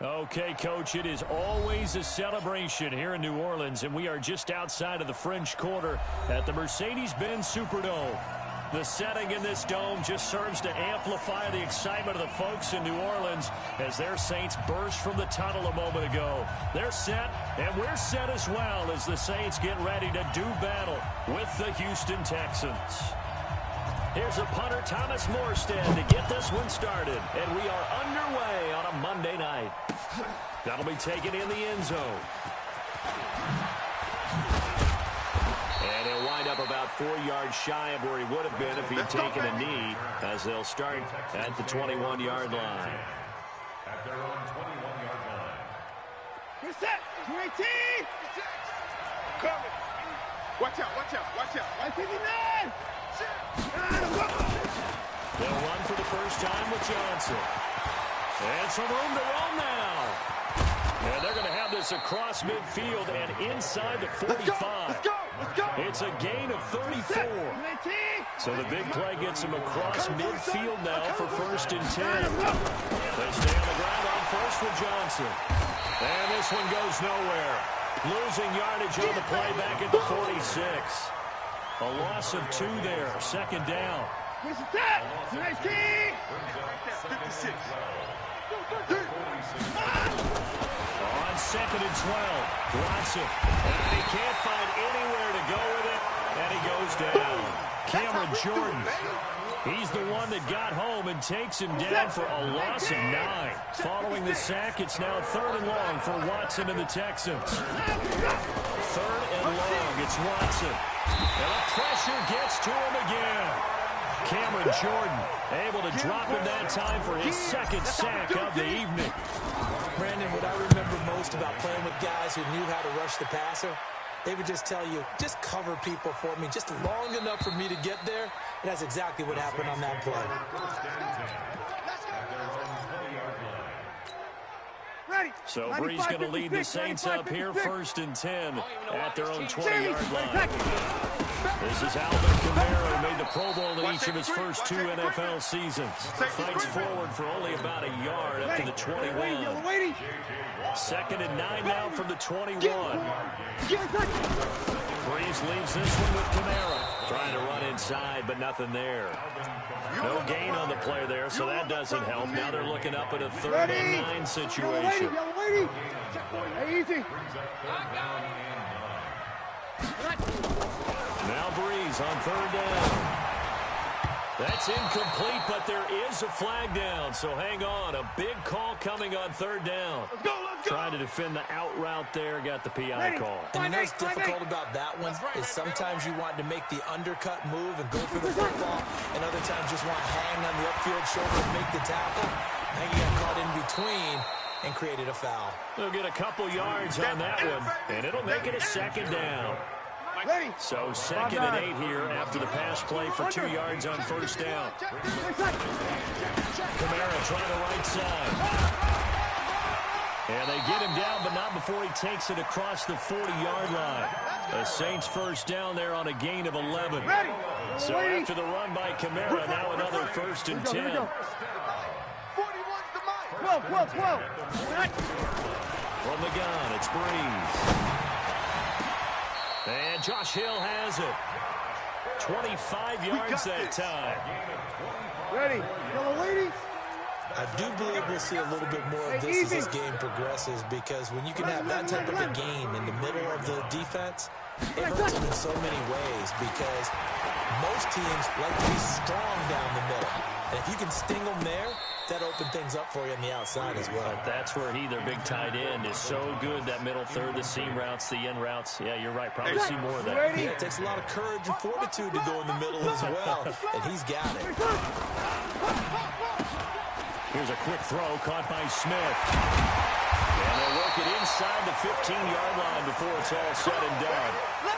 Okay, Coach, it is always a celebration here in New Orleans, and we are just outside of the French Quarter at the Mercedes-Benz Superdome. The setting in this dome just serves to amplify the excitement of the folks in New Orleans as their Saints burst from the tunnel a moment ago. They're set, and we're set as well as the Saints get ready to do battle with the Houston Texans. Here's a punter, Thomas Morstead, to get this one started. And we are underway on a Monday night. That'll be taken in the end zone. And he'll wind up about 4 yards shy of where he would have been if he'd taken a knee, as they'll start at the 21-yard line. At their own 21-yard line. We're set. 218. Coming. Watch out, watch out, watch out. 159. They'll run for the first time with Johnson. And some room to roam now. And they're going to have this across midfield and inside the 45. Let's go. It's a gain of 34. So the big play gets them across midfield now for 1st and 10. They stay on the ground on first with Johnson. And this one goes nowhere. Losing yardage on the play back at the 46. A loss of 2 there. 2nd down. Where's the tap? 56. On 2nd and 12. Watson. And he can't find anywhere to go with it. And he goes down. Cameron Jordan. He's the one that got home and takes him down for a loss of 9. Following the sack, it's now 3rd and long for Watson and the Texans. 3rd and long. It's Watson. And the pressure gets to him again. Cameron Jordan able to drop him that time for his 2nd sack of the evening. Brandon, what I remember most about playing with guys who knew how to rush the passer, they would just tell you, just cover people for me, just long enough for me to get there. And that's exactly what happened on that play. So Bree's going to lead the Saints up here 1st and 10 at their own 20-yard line. This is Alvin Kamara, who made the Pro Bowl in each of his first 2 NFL seasons. Fights forward for only about a yard up to the 21. 2nd and 9 now from the 21. Breeze leaves this one with Kamara. Trying to run inside, but nothing there. No gain on the play there, so that doesn't help. Now they're looking up at a 3rd and 9 situation. Easy. Now Breeze on 3rd down. That's incomplete, but there is a flag down, so hang on. A big call coming on 3rd down. Let's go. Trying to defend the out route there, got the PI call. And what's difficult about that one is sometimes you want to make the undercut move and go for the football, and other times just want to hang on the upfield shoulder and make the tackle. And you got caught in between and created a foul. They'll get a couple yards on that one, and it'll make it a 2nd down. So 2nd and 8 here after the pass play for 2 yards on 1st down. Kamara trying the right side. And they get him down, but not before he takes it across the 40-yard line. The Saints 1st down there on a gain of 11. So after the run by Kamara, now another 1st and 10. 12. From the gun, it's Breeze. And Josh Hill has it. 25 yards that time. Ready. Yellow ladies. I do believe we'll see a little bit more of this as this game progresses, because when you can have that type of a game in the middle of the defense, it hurts them in so many ways, because most teams like to be strong down the middle. And if you can sting them there, that opens things up for you on the outside as well. But that's where he, their big tight end, is so good, that middle third, the seam routes, the end routes. Yeah, you're right. Probably see more of that. Yeah, it takes a lot of courage and fortitude to go in the middle as well, and he's got it. Here's a quick throw caught by Smith. And they'll work it inside the 15-yard line before it's all said and done.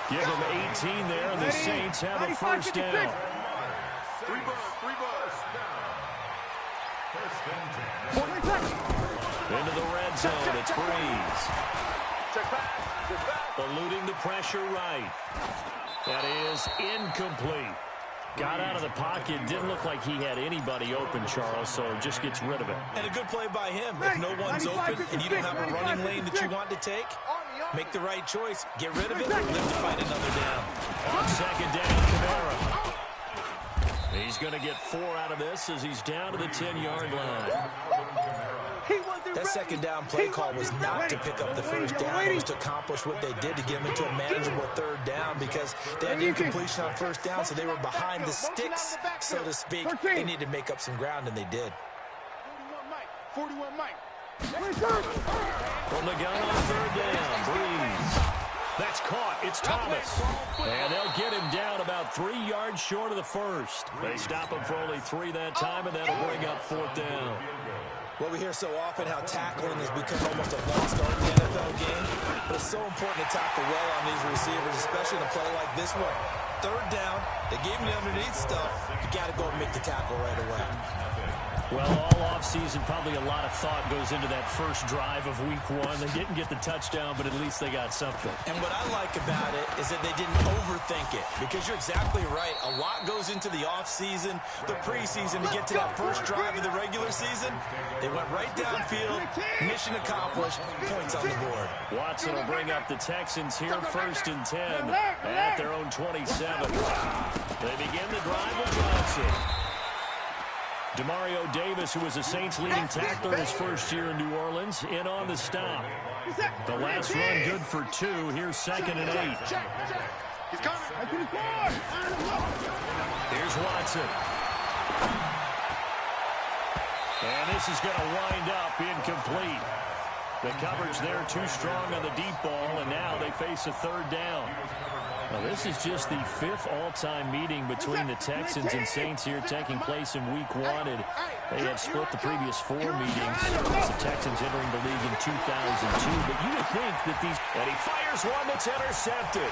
Give them 18 there, and the Saints have a 1st down. Three bars. Into the red zone, it's Breeze. Eluding the pressure right. That is incomplete. Got out of the pocket. Didn't look like he had anybody open, Charles, so just gets rid of it. And a good play by him. If no one's open and you don't have a running lane that you want to take, make the right choice. Get rid of it, live to fight another down. On second down, Kamara. He's going to get 4 out of this as he's down to the 10-yard line. That second down play call was not to pick up the first down. It was to accomplish what they did to get them into a manageable third down because they had incompletion on first down, so they were behind the sticks, so to speak. They needed to make up some ground, and they did. 41 Mike. From the gun on third down, Breeze. That's caught. It's Thomas. And they'll get him down about 3 yards short of the first. They stop him for only 3 that time, and that'll bring up 4th down. Well, we hear so often how tackling has become almost a lost art in the NFL game, but it's so important to tackle well on these receivers, especially in a play like this one. Third down, they gave me underneath stuff. You got to go and make the tackle right away. Well, all offseason, probably a lot of thought goes into that first drive of week 1. They didn't get the touchdown, but at least they got something. And what I like about it is that they didn't overthink it, because you're exactly right. A lot goes into the offseason, the preseason to get to that first drive of the regular season. They went right downfield, mission accomplished, points on the board. Watson will bring up the Texans here, 1st and 10 at their own 27. They begin the drive with Johnson. Demario Davis, who was the Saints' leading tackler his first year in New Orleans, in on the stop. The last run good for 2. Here's 2nd and 8. He's coming. Here's Watson. And this is going to wind up incomplete. The coverage there too strong on the deep ball, and now they face a 3rd down. Now, this is just the 5th all-time meeting between the Texans and Saints here, taking place in week 1. And they have split the previous 4 meetings since the Texans entering the league in 2002. But you would think that these... And he fires one that's intercepted.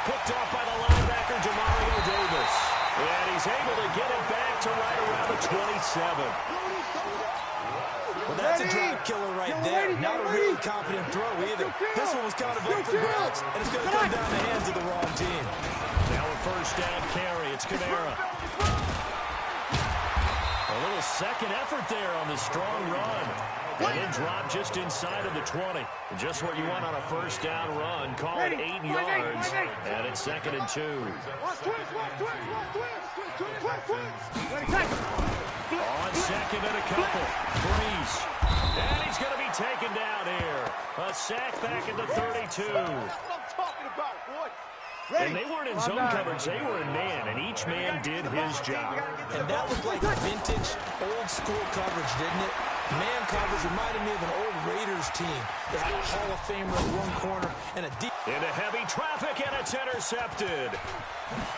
Picked off by the linebacker, Demario Davis. And he's able to get it back to right around the 27. Well, that's a drive killer right there. Not a really confident throw either. This one was kind of up for grabs, and it's going to come down the hands of the wrong team. Now a 1st down carry. It's Kamara. A little second effort there on the strong run. And then drop just inside of the 20. Just what you want on a 1st down run. Call it 8 yards. And it's 2nd and 2. On 2nd and a couple. Breeze. And he's going to be taken down here. A sack back at the 32. And they weren't in zone coverage. They were in man, and each man did his job. And that looked like vintage, old-school coverage, didn't it? Man coverage reminded me of an old Raiders team. They had a Hall of Famer in one corner and a deep... Into heavy traffic, and it's intercepted.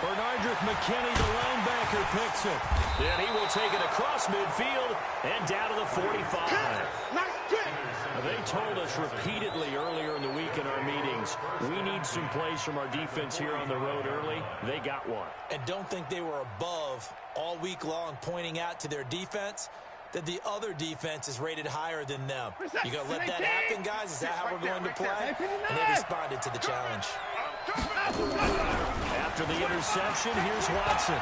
Bernardrick McKinney, the linebacker, picks it. And he will take it across midfield and down to the 45. They told us repeatedly earlier in the week in our meetings, we need some plays from our defense here on the road early. They got one. And don't think they were above all week long pointing out to their defense that the other defense is rated higher than them. You going to let that happen, guys? Is that how we're going to play? And they responded to the challenge. After the interception, here's Watson.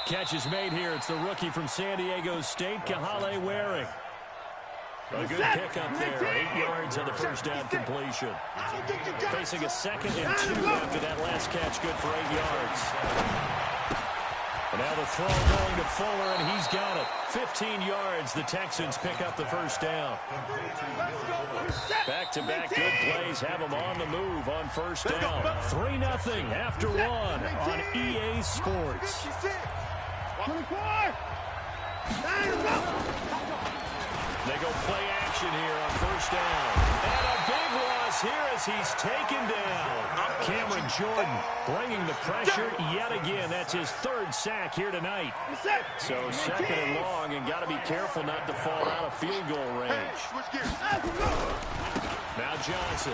Catch is made here. It's the rookie from San Diego State, Kahale Waring. A good pickup there. 8 yards on the 1st down completion. Facing a 2nd and 2 after that last catch, good for 8 yards. And now the throw going to Fuller, and he's got it. 15 yards. The Texans pick up the 1st down. Back-to-back good plays have them on the move on 1st down. 3-0 after 1 on EA Sports. 24! They go play action here on 1st down. And a big loss here as he's taken down. Cameron Jordan bringing the pressure yet again. That's his 3rd sack here tonight. So 2nd and long, and got to be careful not to fall out of field goal range. Now Johnson.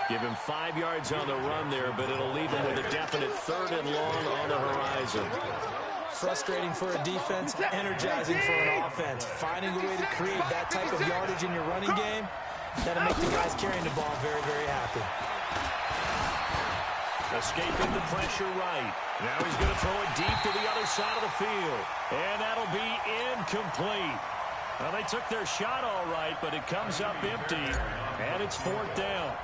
Give him 5 yards on the run there, but it'll leave him with a definite 3rd and long on the horizon. Frustrating for a defense, energizing for an offense. Finding a way to create that type of yardage in your running game, that'll make the guys carrying the ball very, very happy. Escaping the pressure right. Now he's going to throw it deep to the other side of the field. And that'll be incomplete. Well, they took their shot all right, but it comes up empty. And it's 4th down.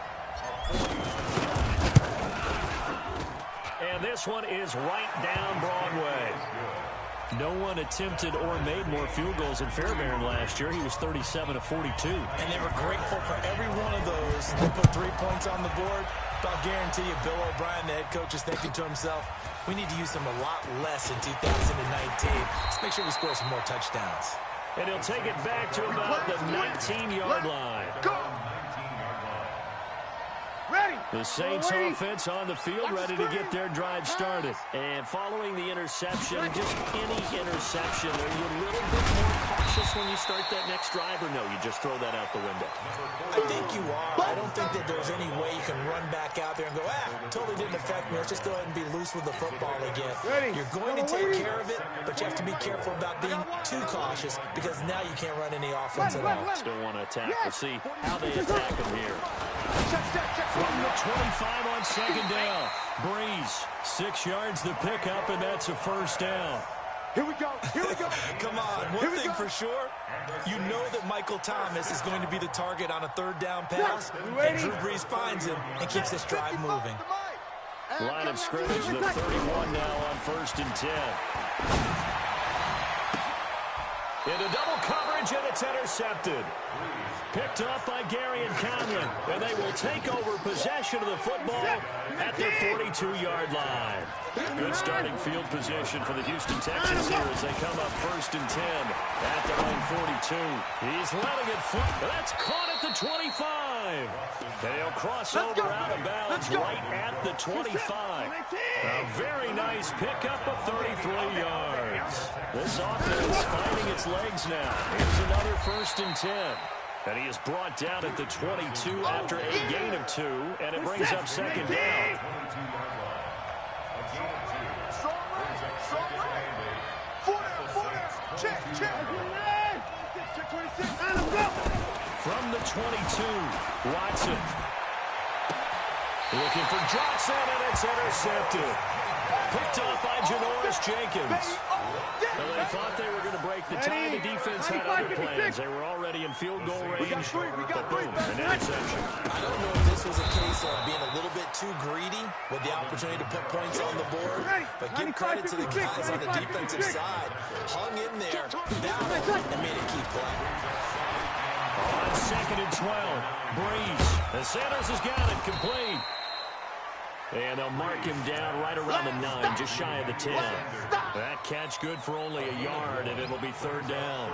And this one is right down Broadway. No one attempted or made more field goals in Fairbairn last year. He was 37 of 42. And they were grateful for every one of those. They put 3 points on the board. But I'll guarantee you, Bill O'Brien, the head coach, is thinking to himself, we need to use them a lot less in 2019. Let's make sure we score some more touchdowns. And he'll take it back to about the 19-yard line. The Saints offense on the field, ready to get their drive started. And following the interception, just any interception, are you a little bit more cautious when you start that next drive, or no, you just throw that out the window? I think you are. I don't think that there's any way you can run back out there and go, totally didn't affect me. Let's just go ahead and be loose with the football again. You're going to take care of it, but you have to be careful about being too cautious because now you can't run any offense at all. Still want to attack. We'll see how they attack him here. From the 25 on 2nd down. Breeze, 6 yards the pickup, and that's a 1st down. Here we go. Here we go. Come on. One thing for sure, you know that Michael Thomas is going to be the target on a 3rd down pass, and Drew Brees finds him and keeps this drive moving. Line of scrimmage, the 31 now on 1st and 10. Into double coverage, and it's intercepted. Picked up by Gary and Conlon, and they will take over possession of the football at their 42-yard line. Good starting field position for the Houston Texans here as they come up 1st and 10 at their own 42. He's letting it fly. That's caught at the 25. They'll cross over out of bounds right at the 25. A very nice pickup of 33 yards. This offense finding its legs now. Here's another 1st and 10. And he is brought down at the 22 after a gain of 2, and it brings up 2nd down. From the 22, Watson. Looking for Johnson, and it's intercepted. Picked up by Janoris Jenkins. Well, they thought they were going to break the tie. The defense had other plans. They were already in field goal range. But boom, an interception. I don't know if this was a case of being a little bit too greedy with the opportunity to put points on the board. But give credit to the guys on the defensive side. Hung in there, and made a key play. On 2nd and 12, Breeze. And Sanders has got it complete. And they'll mark him down right around the 9, just shy of the 10. That catch good for only a yard, and it'll be 3rd down.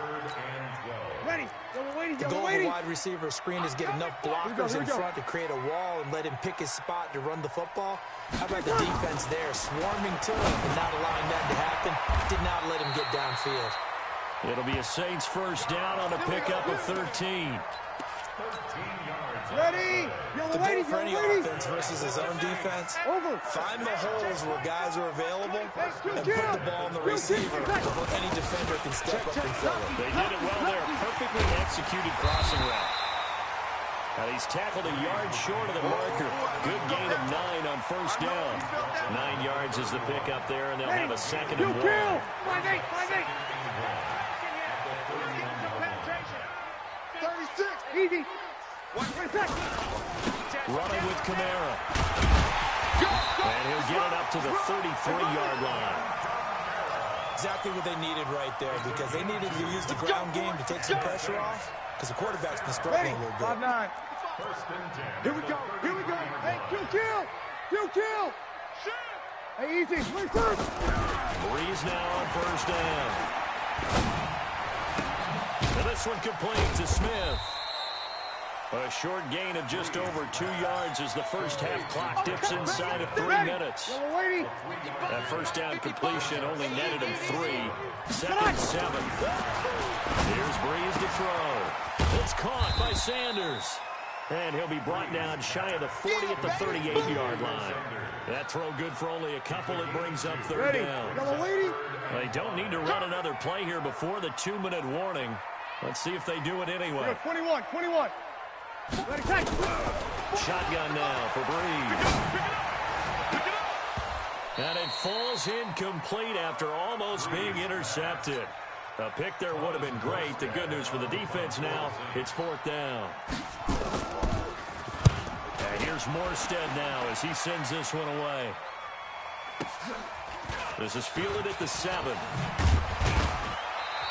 The goal of a wide receiver screen is get enough blockers in front to create a wall and let him pick his spot to run the football. How about the defense there, swarming to him and not allowing that to happen? Did not let him get downfield. It'll be a Saints 1st down on a pickup of 13. Ready? The goal for any offense versus his own defense, find the holes where guys are available and put the ball on the receiver before any defender can step up and fill it. They did it well there. Perfectly executed crossing route. Now he's tackled a yard short of the marker. Good gain of 9 on 1st down. 9 yards is the pickup there, and they'll have a 2nd and 1. 5-8. 36. Easy. Running with Kamara. And he'll get it up to the 33-yard line. Exactly what they needed right there, because they needed to use the ground game to take some pressure off, because the quarterback's been struggling a little bit. 5-9. Here we go. Hey, kill. Hey, easy. Breeze now on 1st down. And this one complete to Smith. A short gain of just over 2 yards as the first half clock dips inside of 3 minutes. That 1st down completion only netted him 3. 2nd and 7. Here's Breeze to throw. It's caught by Sanders. And he'll be brought down shy of the 40 at the 38-yard line. That throw good for only a couple. It brings up 3rd down. They don't need to run another play here before the 2-minute warning. Let's see if they do it anyway. 21. Shotgun now for Breeze. And it falls incomplete after almost being intercepted. A pick there would have been great. The good news for the defense now, it's 4th down. And here's Morstead now as he sends this one away. This is fielded at the 7.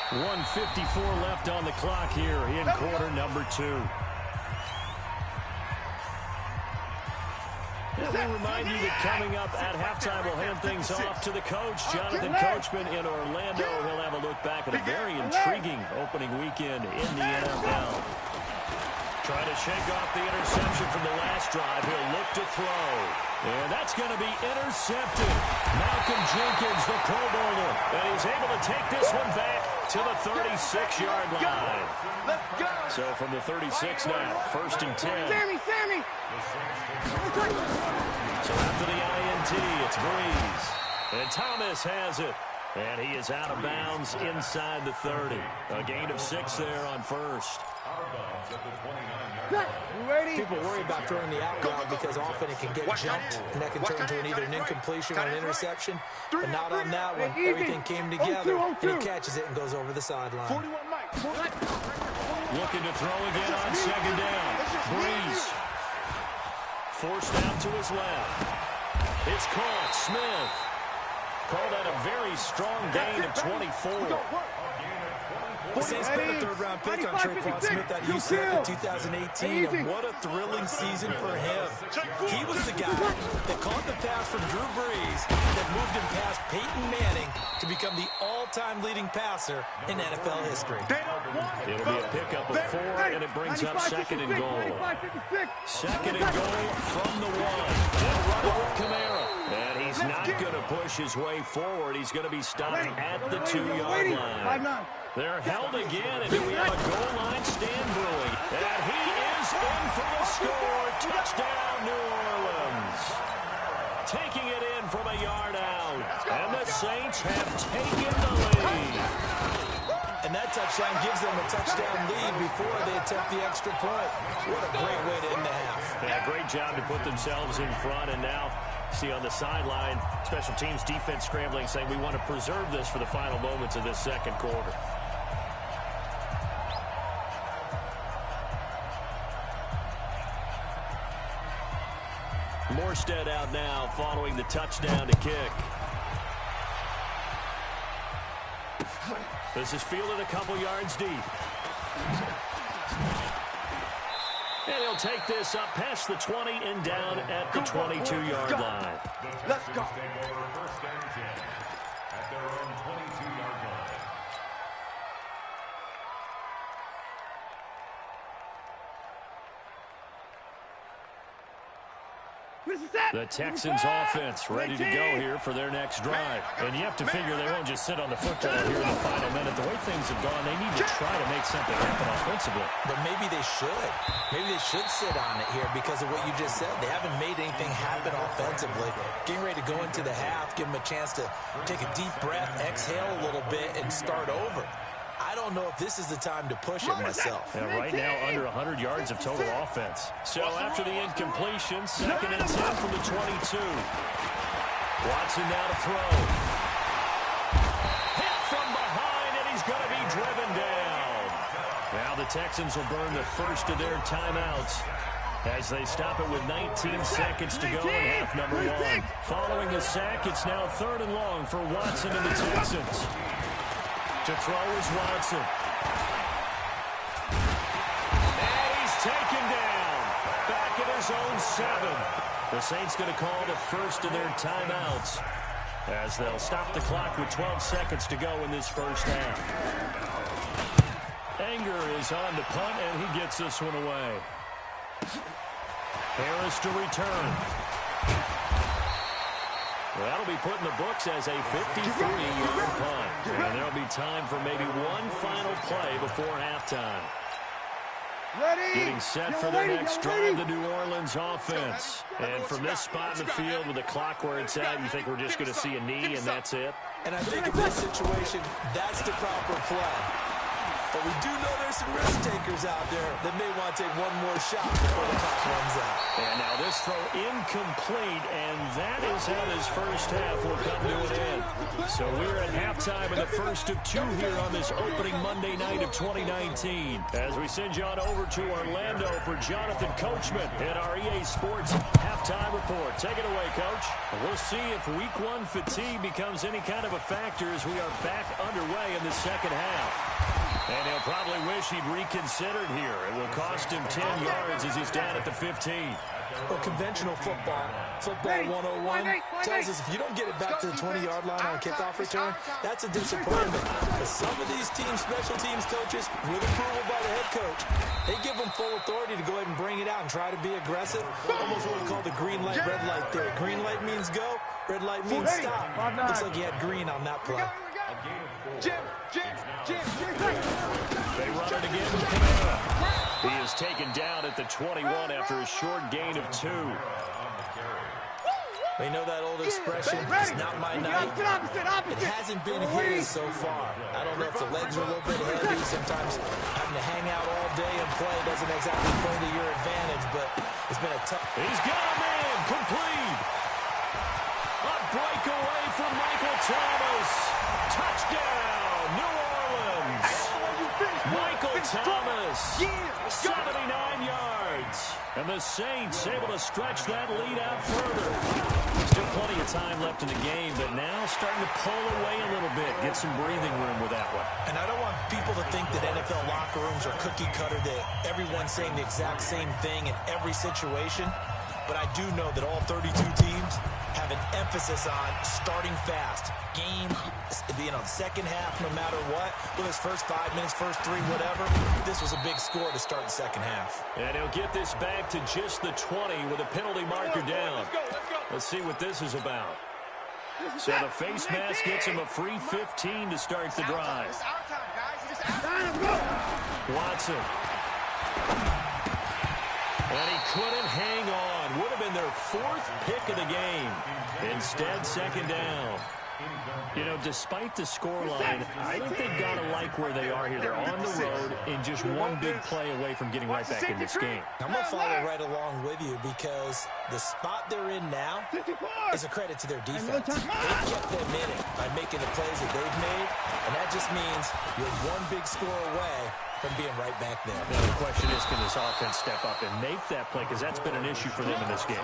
1:54 left on the clock here in quarter number 2. And we remind you that coming up at halftime, we'll hand things off to the coach, Jonathan Coachman in Orlando. He'll have a look back at a very intriguing opening weekend in the NFL. Trying to shake off the interception from the last drive. He'll look to throw. And that's going to be intercepted. Malcolm Jenkins, the Pro Bowler. And he's able to take this one back to the 36-yard line. So from the 36 now, 1st and 10. Sammy! So after the INT, it's Breeze. And Thomas has it. And he is out of bounds inside the 30. A gain of 6 there on 1st. People worry about throwing the out route because often it can get jumped, and that can turn into either an incompletion or an interception. But not on that one. Everything came together, and he catches it and goes over the sideline. Looking to throw again on 2nd down. Breeze. Forced out to his left. It's caught. Smith. Called out a very strong gain of 24. The Saints spent a 3rd-round pick on Tre'Quan Smith at UCF in 2018, and what a thrilling season for him. He was the guy that caught the pass from Drew Brees that moved him past Peyton Manning to become the all-time leading passer in NFL history. It'll be a pickup of 4, and it brings up 2nd and goal. 2nd and goal from the 1. They'll run it with Kamara. And he's not going to push his way forward. He's going to be stopped at the 2-yard line. They're held again, and we have a goal line stand brewing. And he is in for the score. Touchdown, New Orleans. Taking it in from a yard out. And the Saints have taken the lead. And that touchdown gives them a touchdown lead before they attempt the extra point. What a great way to end the half. Yeah, great job to put themselves in front. And now, see on the sideline, special teams defense scrambling, saying we want to preserve this for the final moments of this 2nd quarter. Morstead out now following the touchdown to kick. This is fielded a couple yards deep. And he'll take this up past the 20 and down at the 22-yard line. Let's go. First and 10 at their own 22-yard line. The Texans offense ready to go here for their next drive. And you have to figure they won't just sit on the football here in the final minute. The way things have gone, they need to try to make something happen offensively. But maybe they should. Maybe they should sit on it here because of what you just said. They haven't made anything happen offensively. Getting ready to go into the half, give them a chance to take a deep breath, exhale a little bit, and start over. I don't know if this is the time to push it myself. Yeah, right now, under 100 yards of total offense. So after the incompletion, 2nd and 10 from the 22. Watson now to throw. Hit from behind, and he's going to be driven down. Now the Texans will burn the first of their timeouts as they stop it with 19 seconds to go in half number 1. Following the sack, it's now 3rd and long for Watson and the Texans. To throw is Watson. And he's taken down. Back at his own 7. The Saints going to call the first of their timeouts as they'll stop the clock with 12 seconds to go in this first half. Anger is on the punt, and he gets this one away. Harris to return. Well, that'll be put in the books as a 53-yard punt. And there'll be time for maybe one final play before halftime. Getting set for their next drive, the New Orleans offense. And from this spot in the field with the clock where it's at, you think we're just going to see a knee and that's it? And I think in this situation, that's the proper play. But we do know there's some risk takers out there that may want to take one more shot before the clock runs out. And now this throw incomplete, and that is how this first half will come to an end. So we're at halftime in the first of two here on this opening Monday night of 2019. As we send you on over to Orlando for Jonathan Coachman in our EA Sports halftime report. Take it away, Coach. We'll see if week one fatigue becomes any kind of a factor as we are back underway in the second half. And he'll probably wish he'd reconsidered here. It will cost him 10 yards as he's down at the 15. Well, conventional football 101, tells us if you don't get it back to the 20-yard line on a kickoff return, that's a disappointment. But some of these teams, special teams coaches, with approval by the head coach, they give them full authority to go ahead and bring it out and try to be aggressive. Almost what we call the green light, red light theory. Green light means go, red light means stop. Looks like he had green on that play. They run it again with Kamara. He is taken down at the 21 after a short gain of 2. We know that old expression, it's not my night. It hasn't been his so far. I don't know if the legs are a little bit heavy. Sometimes having to hang out all day and play doesn't exactly play to your advantage, but it's been a tough... He's got a man, complete. A breakaway from Michael Thomas. Touchdown, New Orleans. Michael Thomas, 79 yards. And the Saints able to stretch that lead out further. Still plenty of time left in the game, but now starting to pull away a little bit. Get some breathing room with that one. And I don't want people to think that NFL locker rooms are cookie cutter, that everyone's saying the exact same thing in every situation. But I do know that all 32 teams have an emphasis on starting fast. Game, the second half, no matter what. Whether it's first 5 minutes, first 3, whatever. This was a big score to start the second half. And he'll get this back to just the 20 with a penalty marker down. Let's see what this is about. So the face mask gets him a free 15 to start the drive. Watson. And he couldn't hang on. Would have been their 4th pick of the game. Instead, second down. You know, despite the scoreline, I think they've got to like where they are here. They're on the road and just one big play away from getting right back in this game. I'm going to follow right along with you because the spot they're in now is a credit to their defense. They've kept them in it by making the plays that they've made, and that just means you're one big score away from being right back there. Now the question is, can this offense step up and make that play? Because that's been an issue for them in this game.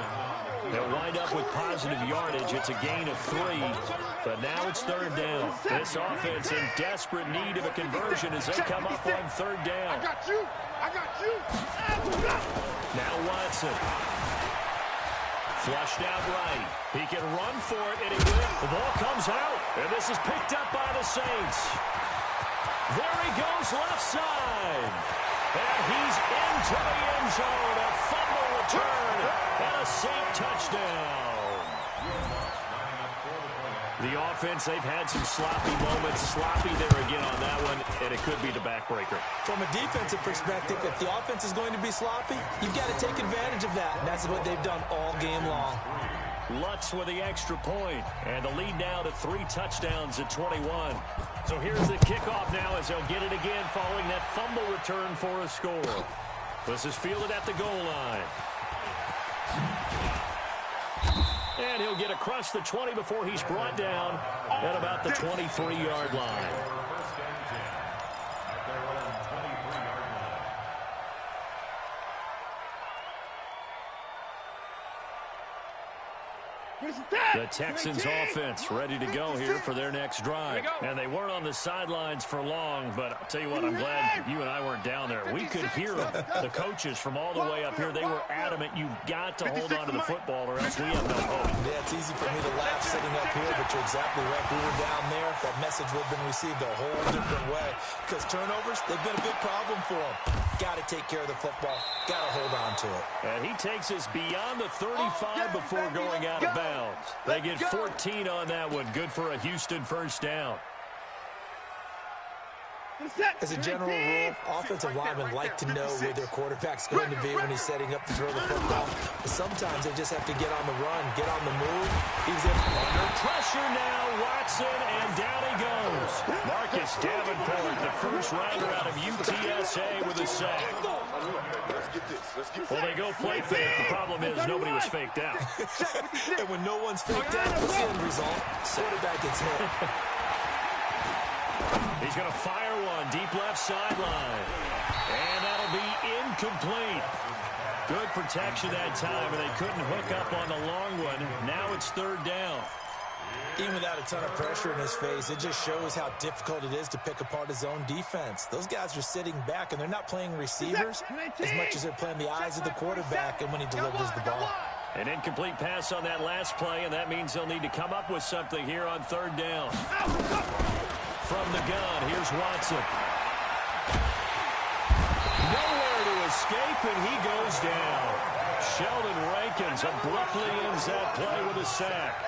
They'll wind up with positive yardage. It's a gain of 3, but now it's third down. This offense in desperate need of a conversion as they come up on third down. I got you. Now Watson. Flushed out right. He can run for it, and he will. The ball comes out, and this is picked up by the Saints. There he goes left side. And he's into the end zone. A fumble return and a Saint touchdown. The offense, they've had some sloppy moments. Sloppy there again on that one, and it could be the backbreaker. From a defensive perspective, if the offense is going to be sloppy, you've got to take advantage of that. And that's what they've done all game long. Lutz with the extra point, and the lead now to 3 touchdowns at 21. So here's the kickoff now as they'll get it again following that fumble return for a score. This is fielded at the goal line. And he'll get across the 20 before he's brought down at about the 23-yard line. The Texans offense ready to go here for their next drive. And they weren't on the sidelines for long, but I'll tell you what, I'm glad you and I weren't down there. We could hear them, the coaches from all the way up here. They were adamant, you've got to hold on to the football or else we have no hope. Yeah, it's easy for me to laugh sitting up here, but you're exactly right. We were down there. That message would have been received a whole different way. Because turnovers, they've been a big problem for them. Got to take care of the football. Got to hold on to it. And he takes us beyond the 35 before going out of bounds. They get 14 on that one. Good for a Houston first down. As a general rule, offensive linemen like to know where their quarterback's going to be when he's setting up to throw the football. But sometimes they just have to get on the run, get on the move. He's under pressure now, Watson, and down he goes. Marcus Davenport, the first rounder out of UTSA with a sack. Well, they go play fake. The problem is nobody was faked out. And when no one's faked out, what's the end result? Quarterback gets hit. He's going to fire one deep left sideline. And that'll be incomplete. Good protection that time, and they couldn't hook up on the long one. Now it's third down. Even without a ton of pressure in his face, it just shows how difficult it is to pick apart his own defense. Those guys are sitting back, and they're not playing receivers as much as they're playing the eyes of the quarterback and when he delivers the ball. An incomplete pass on that last play, and that means they'll need to come up with something here on third down. From the gun, here's Watson. Nowhere to escape, and he goes down. Sheldon Rankins abruptly ends that play with a sack.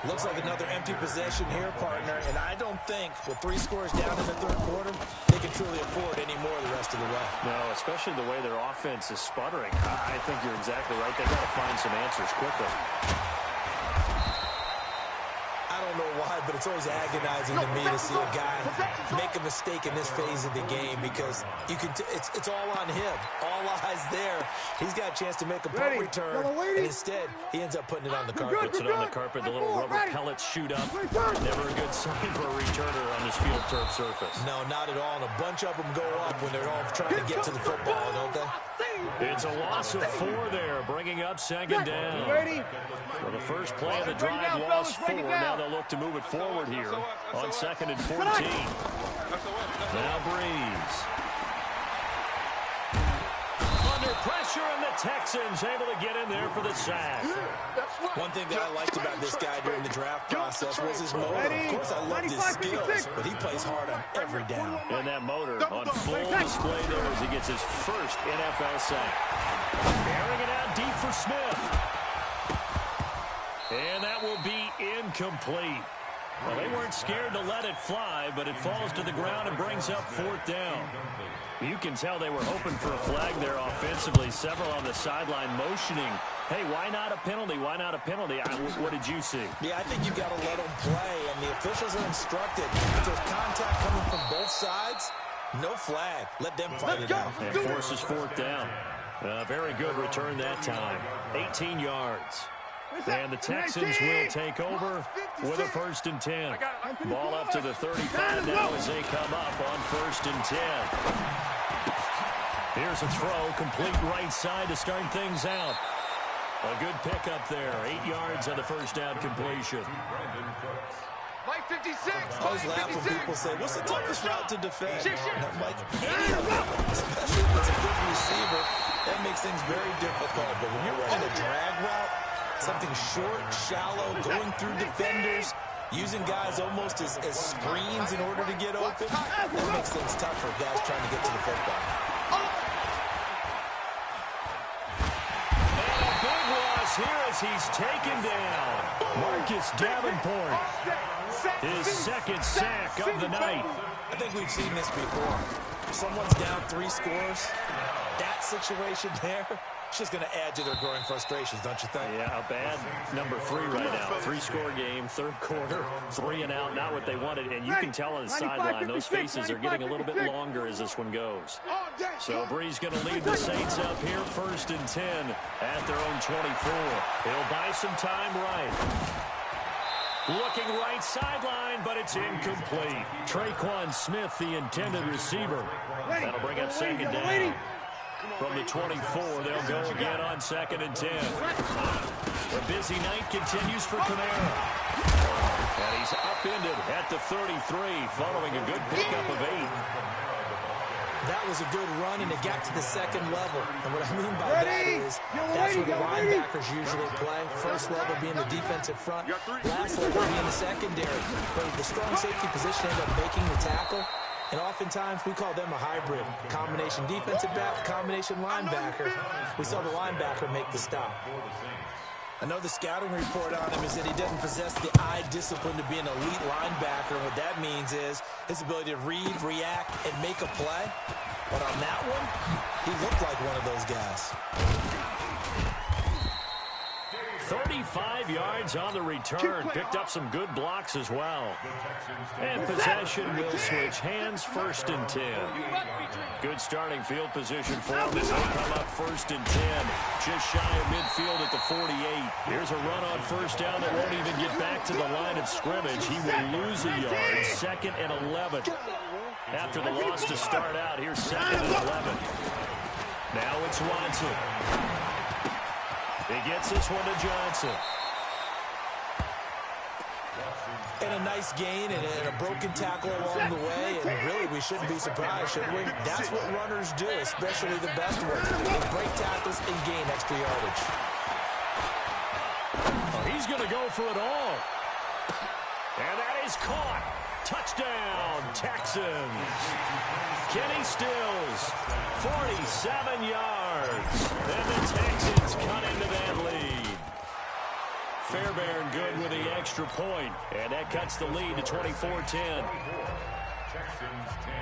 Looks like another empty possession here, partner, and I don't think with 3 scores down in the third quarter, they can truly afford any more the rest of the way. No, especially the way their offense is sputtering. I think you're exactly right. They've got to find some answers quickly. I don't know why, but it's always agonizing to me to see a guy make a mistake in this phase of the game because you can. It's all on him. All eyes there. He's got a chance to make a punt return, and instead he ends up putting it on the carpet. Puts it on the carpet. The little rubber pellets shoot up. Never a good sign for a returner on this field turf surface. No, not at all. And a bunch of them go up when they're all trying to get to the football, don't they? It's a loss of 4 there, bringing up second down. Well, the first play of the drive lost 4. Now they'll look to move it forward here on 2nd and 14. Now Breeze. Under pressure, and the Texans able to get in there for the sack. One thing that I liked about this guy during the draft process was his motor. Of course, I loved his skills, but he plays hard on every down. And that motor on full display there as he gets his first NFL sack. Airing it out deep for Smith. And that will be incomplete. Well, they weren't scared to let it fly, but it falls to the ground and brings up 4th down. You can tell they were hoping for a flag there offensively. Several on the sideline motioning. Hey, why not a penalty? Why not a penalty? What did you see? Yeah, I think you've got to let them play, and the officials are instructed. If there's contact coming from both sides, no flag. Let them fight it out. And forces 4th down. Very good return that time. 18 yards. And the Texans will take over with a 1st and 10. Ball up to the 35 now as they come up on 1st and 10. Here's a throw, complete right side to start things out. A good pickup there, 8 yards on the first down completion. Mike 56. I always laugh when people say, what's the toughest route to defend? And I'm like, any of them, especially if it's a good receiver, that makes things very difficult. But when you're running a drag route, something short, shallow, going through defenders, using guys almost as screens in order to get open, that makes things tough for guys trying to get to the football. And a big loss here as he's taken down. Marcus Davenport, his 2nd sack of the night. I think we've seen this before. If someone's down 3 scores, that situation there, it's just going to add to their growing frustrations, don't you think? Yeah, a bad number 3 right now. 3-score game, third quarter, 3 and out, not what they wanted. And you can tell on the sideline, those faces are getting a little bit longer as this one goes. So Breeze going to lead the Saints up here, 1st and 10 at their own 24. He'll buy some time right. Looking right sideline, but it's incomplete. Traquan Smith, the intended receiver. That'll bring up 2nd down. From the 24, they'll go again on 2nd and 10. The busy night continues for Kamara. And he's upended at the 33, following a good pickup of 8. That was a good run, and it got to the 2nd level. And what I mean by that is that's where the linebackers usually play. First level being the defensive front, last level being the secondary. But the strong safety position ended up making the tackle. And oftentimes, we call them a hybrid. Combination defensive back, combination linebacker. We saw the linebacker make the stop. I know the scouting report on him is that he doesn't possess the eye discipline to be an elite linebacker. What that means is his ability to read, react, and make a play. But on that one, he looked like one of those guys. 35 yards on the return. Picked up some good blocks as well. And possession will switch hands, 1st and 10. Good starting field position for him as they come up 1st and 10. Just shy of midfield at the 48. Here's a run on 1st down that won't even get back to the line of scrimmage. He will lose a yard, 2nd and 11. After the loss to start out, here's 2nd and 11. Now it's Watson. He gets this one to Johnson. And a nice gain and a broken tackle along the way. And really, we shouldn't be surprised, should we? That's what runners do, especially the best ones. They break tackles and gain extra yardage. Oh, he's going to go for it all. And that is caught. Touchdown, Texans. Kenny Stills, 47 yards. And the Texans cut into that lead. Fairbairn good with the extra point. And that cuts the lead to 24-10. Texans 10.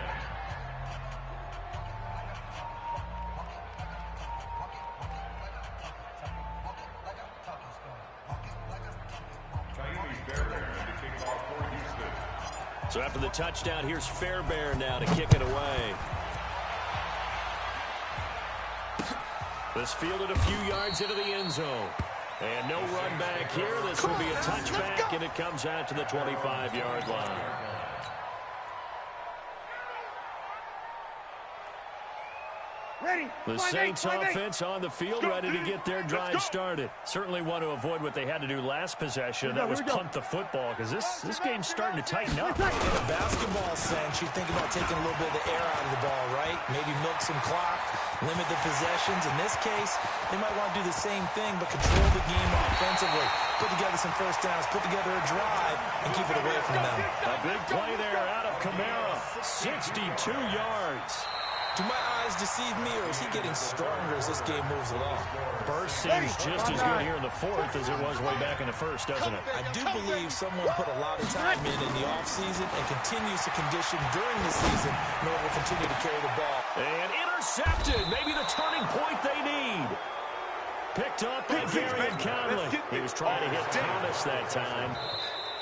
So after the touchdown, here's Fairbairn now to kick it away. This fielded a few yards into the end zone. And no run back here. This will be a touchback, and it comes out to the 25-yard line. The Saints offense on the field, ready to get their drive started. Certainly want to avoid what they had to do last possession. That was punt the football, because this game's starting to tighten up. In a basketball sense, you think about taking a little bit of the air out of the ball, right? Maybe milk some clock, limit the possessions. In this case, they might want to do the same thing, but control the game offensively. Put together some 1st downs, put together a drive, and keep it away from them. A big play there out of Kamara, 62 yards. Do my eyes deceive me, or is he getting stronger as this game moves along? Burst seems just as good here in the 4th as it was way back in the 1st, doesn't it? I do believe someone put a lot of time in the offseason and continues to condition during the season in order to continue to carry the ball. And intercepted. Maybe the turning point they need. Picked up by Gary Conley. He was trying to hit Thomas that time.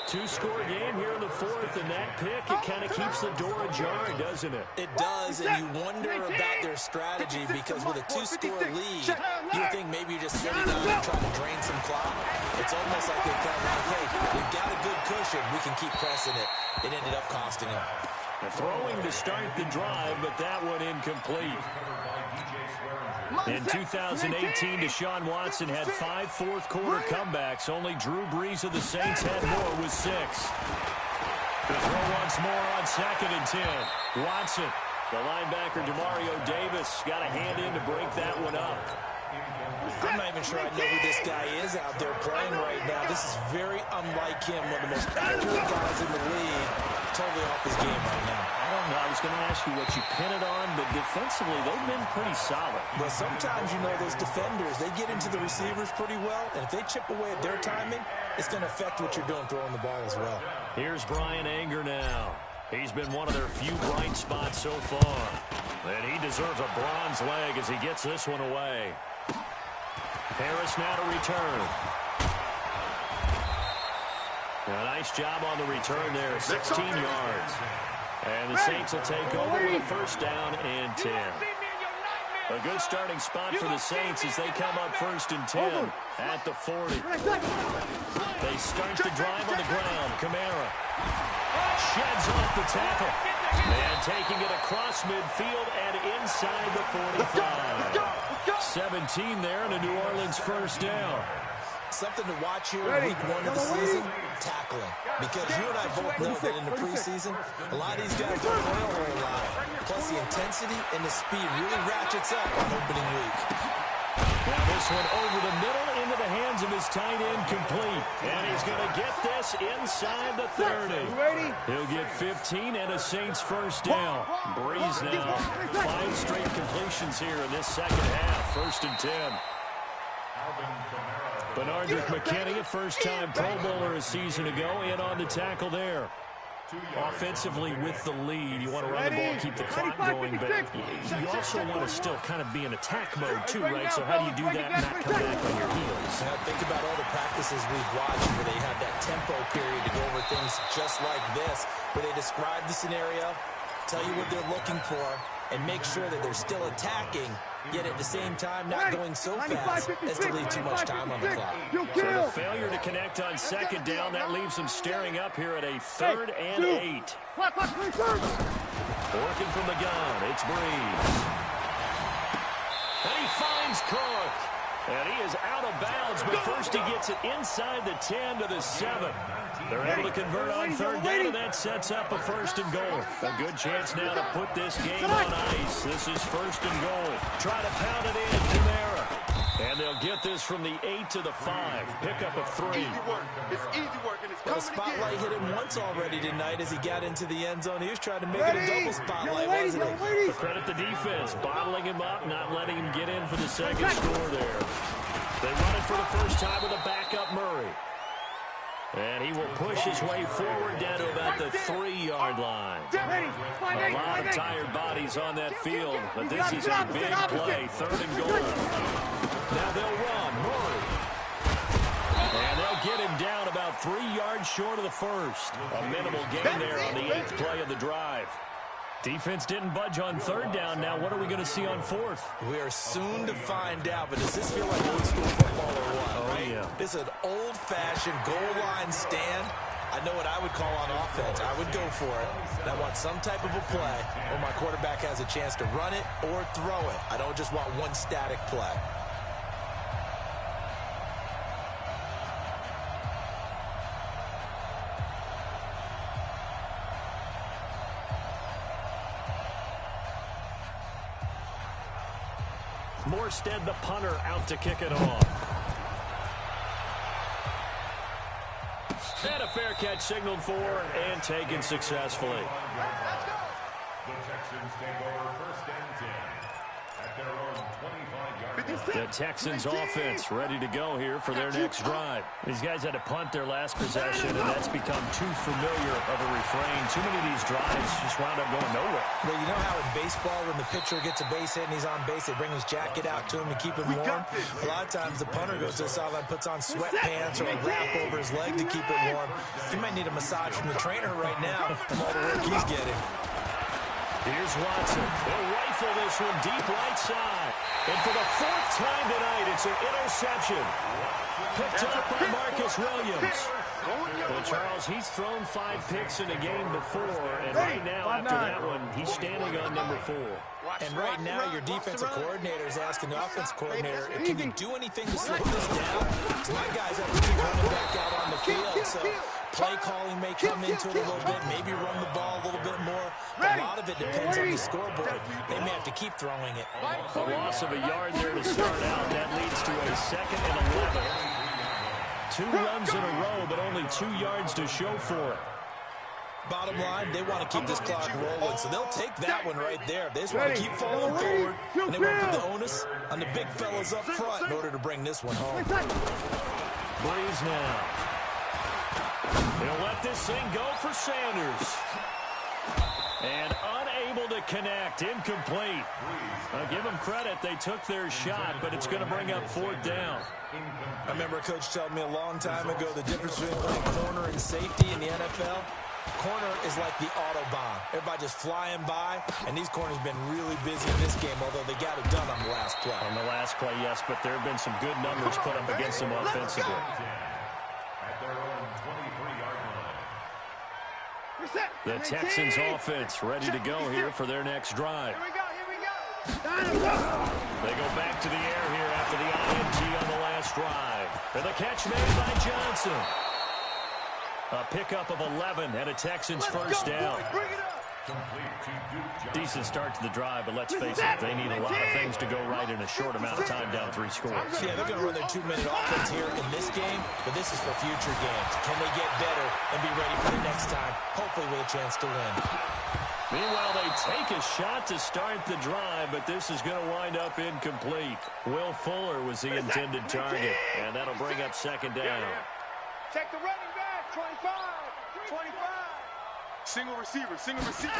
2-score game here in the 4th, and that pick, it kind of keeps the door ajar, doesn't it? It does, and you wonder about their strategy, because with a 2-score lead, you think maybe you're just sitting down and trying to drain some clock. It's almost like they felt like, hey, we've got a good cushion. We can keep pressing it. It ended up costing them. Throwing to start the drive, but that one incomplete. In 2018, Deshaun Watson had 5 fourth-quarter comebacks. Only Drew Brees of the Saints had more with 6. The throw once more on 2nd and 10. Watson, the linebacker DeMario Davis, got a hand in to break that one up. I'm not even sure I know who this guy is out there playing right now. This is very unlike him, one of the most accurate guys in the league. Totally off his game right now. I don't know. I was going to ask you what you pin it on, but defensively, they've been pretty solid. But sometimes, you know, those defenders, they get into the receivers pretty well, and if they chip away at their timing, it's going to affect what you're doing throwing the ball as well. Here's Brian Anger now. He's been one of their few bright spots so far. And he deserves a bronze leg as he gets this one away. Harris now to return. A nice job on the return there, 16 yards. And the Saints will take over with a 1st down and 10. A good starting spot for the Saints as they come up 1st and 10 at the 40. They start the drive on the ground. Kamara sheds off the tackle. And taking it across midfield and inside the 45. 17 there and a New Orleans 1st down. Something to watch here in week 1 of the season, tackling. Because you and I both know that in the preseason, a lot of these guys don't play a whole lot. Plus the intensity and the speed really ratchets up on opening week. Now this one over the middle into the hands of his tight end complete. And he's going to get this inside the 30. He'll get 15 and a Saints 1st down. Breeze now. 5 straight completions here in this 2nd half. 1st and 10. Alvin Kamara. Benardrick McKinney, a first-time Pro Bowler a season ago, in on the tackle there. Offensively with the lead, you want to run the ball, keep the clock going, but you also want to still kind of be in attack mode too, right? So how do you do that and not come back on your heels? Now, think about all the practices we've watched where they have that tempo period to go over things just like this, where they describe the scenario, tell you what they're looking for, and make sure that they're still attacking, yet at the same time not going so fast as to leave too much time on the clock. So the failure to connect on second down, that leaves them staring up here at a 3rd and 8. Working from the gun, it's Breeze. And he finds Cook. And he is out of bounds, but first he gets it inside the 10 to the 7. They're able to convert on 3rd down, and that sets up a 1st and goal. A good chance now to put this game on ice. This is 1st and goal. Try to pound it in, Kamara. And they'll get this from the 8 to the 5. Pickup of 3. Easy work. It's easy work, and it's Well, the coming spotlight again. hit him once already tonight as he got into the end zone. He was trying to make it a double spotlight, wasn't he? But credit the defense, bottling him up, not letting him get in for the second score there. They run it for the first time with a backup Murray. And he will push his way forward down to about the 3-yard line. A lot of tired bodies on that field, but this is a big play, 3rd and goal. Now they'll run, Murray. And they'll get him down about 3 yards short of the 1st. A minimal gain there on the 8th play of the drive. Defense didn't budge on 3rd down. Now what are we going to see on 4th? We are soon to find out, but does this feel like old school football or what? Oh, right? yeah. This is an old-fashioned goal line stand. I know what I would call on offense. I would go for it. And I want some type of a play where my quarterback has a chance to run it or throw it. I don't just want one static play. Morstead, the punter, out to kick it off. And a fair catch signaled for and taken successfully. The Texans take over 1st and 10 at their own 25-yard line. The Texans offense ready to go here for their next drive. These guys had to punt their last possession, and that's become too familiar of a refrain. Too many of these drives just wound up going nowhere. Well, you know how in baseball, when the pitcher gets a base hit and he's on base, they bring his jacket out to him to keep him warm. A lot of times the punter goes to the sideline, puts on sweatpants or a wrap over his leg to keep it warm. He might need a massage from the trainer right now from all the work he's getting. Here's Watson. They'll rifle this one deep right side. And for the 4th time tonight, it's an interception. Picked up by Marcus Williams. Well, Charles, he's thrown 5 picks in a game before, and right now, after that one, he's standing on number 4. And right now, your defensive coordinator is asking the offensive coordinator, can you do anything to slow this down? Because my guys have to keep running back out on the field, so play calling may come into it a little bit, maybe run the ball a little bit more. But a lot of it depends on the scoreboard. They may have to keep throwing it. A loss of a yard there to start out. That leads to a 2nd and 11. 2 runs in a row, but only 2 yards to show for it. Bottom line, they want to keep this clock rolling, so they'll take that one right there. They just want to keep falling forward, and they want to put the onus on the big fellas up front in order to bring this one home. Breeze now. He'll let this thing go for Sanders. And unable to connect, incomplete. I'll give them credit, they took their shot, but it's going to bring up 4th down. I remember a coach telling me a long time ago the difference between playing corner and safety in the NFL. Corner is like the Autobahn. Everybody just flying by, and these corners have been really busy in this game, although they got it done on the last play. On the last play, yes, but there have been some good numbers put up against them offensively. At their own 23-yard line. The Texans offense ready to go here for their next drive. Here we go. They go back to the air here after the INT on the last drive. And the catch made by Johnson. A pickup of 11 and a Texans first down. Decent start to the drive, but let's face it, they need a lot of things to go right in a short amount of time down 3 scores. Yeah, they're going to run their 2-minute offense here in this game, but this is for future games. Can they get better and be ready for the next time, hopefully with a chance to win? Meanwhile, they take a shot to start the drive, but this is going to wind up incomplete. Will Fuller was the intended target, and that'll bring up second down. Check the running back. 25. 25. Single receiver. Single receiver.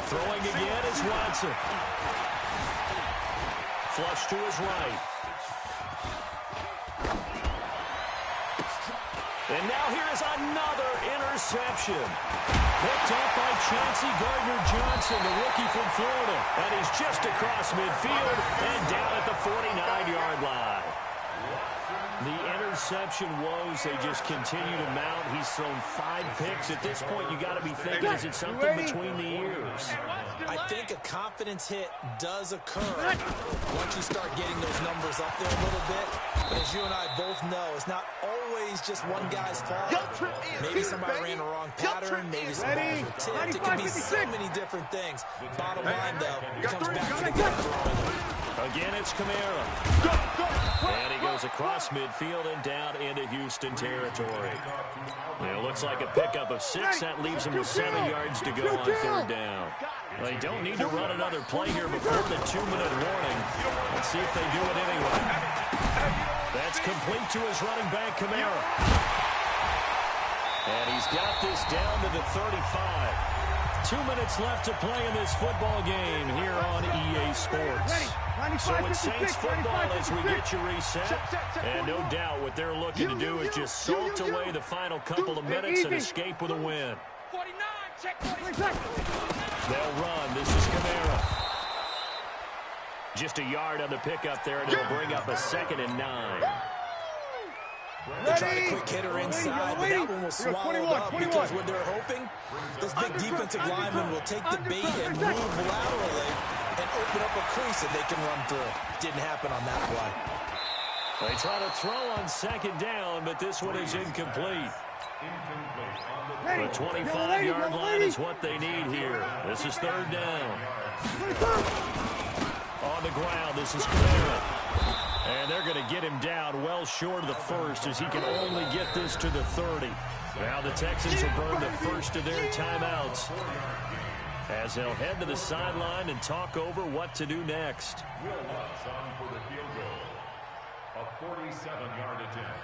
Throwing again is Watson. Flush to his right. And now here is another interception. Picked up by Chauncey Gardner-Johnson, the rookie from Florida. And he's just across midfield and down at the 49-yard line. The interception woes, they just continue to mount. He's thrown 5 picks. At this point, you got to be thinking, is it something between the ears? I think a confidence hit does occur once you start getting those numbers up there a little bit. But as you and I both know, it's not always just one guy's fault. Maybe somebody ran the wrong pattern. Maybe somebody was tipped. It can be so many different things. Bottom line, though, it comes back to the guy throwing it. Again, it's Kamara. And he goes across midfield and down into Houston territory. It looks like a pickup of 6. That leaves him with 7 yards to go on third down. They don't need to run another play here before the 2-minute warning. Let's see if they do it anyway. That's complete to his running back, Kamara. And he's got this down to the 35. 2 minutes left to play in this football game here on EA Sports. So it's Saints football as we get you reset. And no doubt what they're looking to do is just salt away the final couple of minutes and escape with a win. 49. Check 49. They'll run. This is Kamara. Just a yard on the pickup there, and it'll bring up a 2nd and 9. They tried a quick hitter inside, but that one was swallowed up because what they're hoping, those big defensive linemen will take the bait and move laterally and open up a crease that they can run through. Didn't happen on that play. They try to throw on 2nd down, but this one is incomplete. The 25-yard line is what they need here. This is 3rd down. On the ground, this is Kamara. And they're going to get him down well short of the 1st as he can only get this to the 30. Now the Texans will burn the first of their timeouts as they'll head to the sideline and talk over what to do next. Will Lutz on for the field goal. A 47-yard attempt.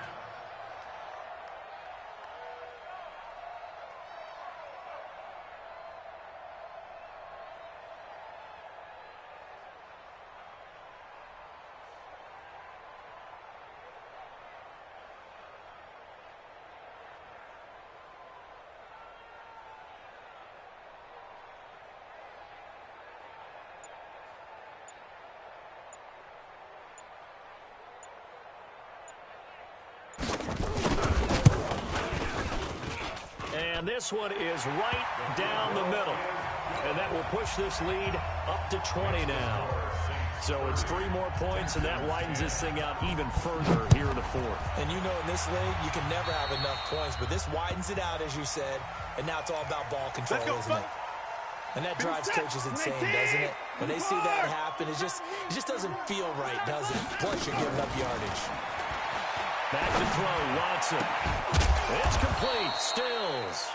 And this one is right down the middle. And that will push this lead up to 20 now. So it's 3 more points, and that widens this thing out even further here in the 4th. And you know in this league, you can never have enough points, but this widens it out, as you said, and now it's all about ball control, isn't it? And that drives coaches insane, doesn't it? When they see that happen, it just doesn't feel right, does it? Plus, you're giving up yardage. Back to throw, Watson. It's complete, Stills.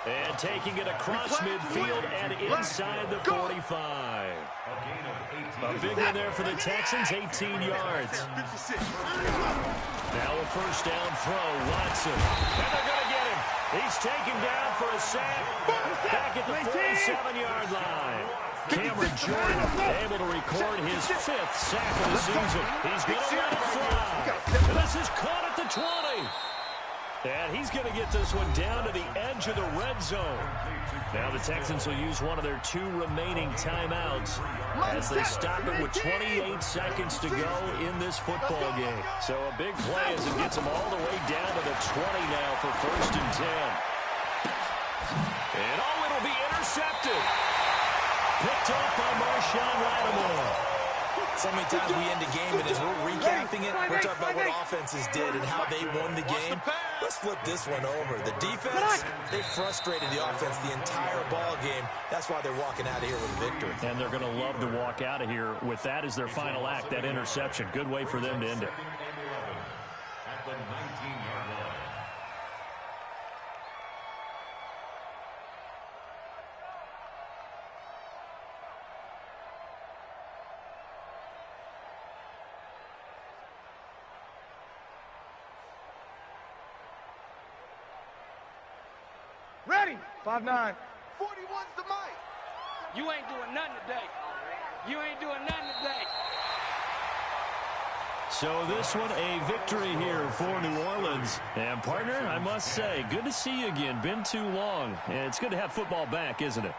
And taking it across midfield and inside the 45. A big one there for the Texans, 18 yards. Now a first down throw, Watson. And they're going to get him. He's taken down for a sack back at the 47-yard line. Cameron Jordan able to record his 5th sack of the season. He's going to let it fly. And this is caught at the 20. And he's going to get this one down to the edge of the red zone. Now the Texans will use one of their 2 remaining timeouts as they stop it with 28 seconds to go in this football game. So a big play as it gets them all the way down to the 20 now for 1st and 10. And oh, it'll be intercepted. Picked up by Marshawn Lattimore. So many times we end the game, and as we're recapping it, we're talking about what offenses did and how they won the game. Let's flip this one over. The defense, they frustrated the offense the entire ball game. That's why they're walking out of here with a victory. And they're going to love to walk out of here with that as their final act, that interception. Good way for them to end it. At the 19-yard line. Ready. 5'9". 41's the mic. You ain't doing nothing today. You ain't doing nothing today. So this one, a victory here for New Orleans. And, partner, I must say, good to see you again. Been too long. And it's good to have football back, isn't it?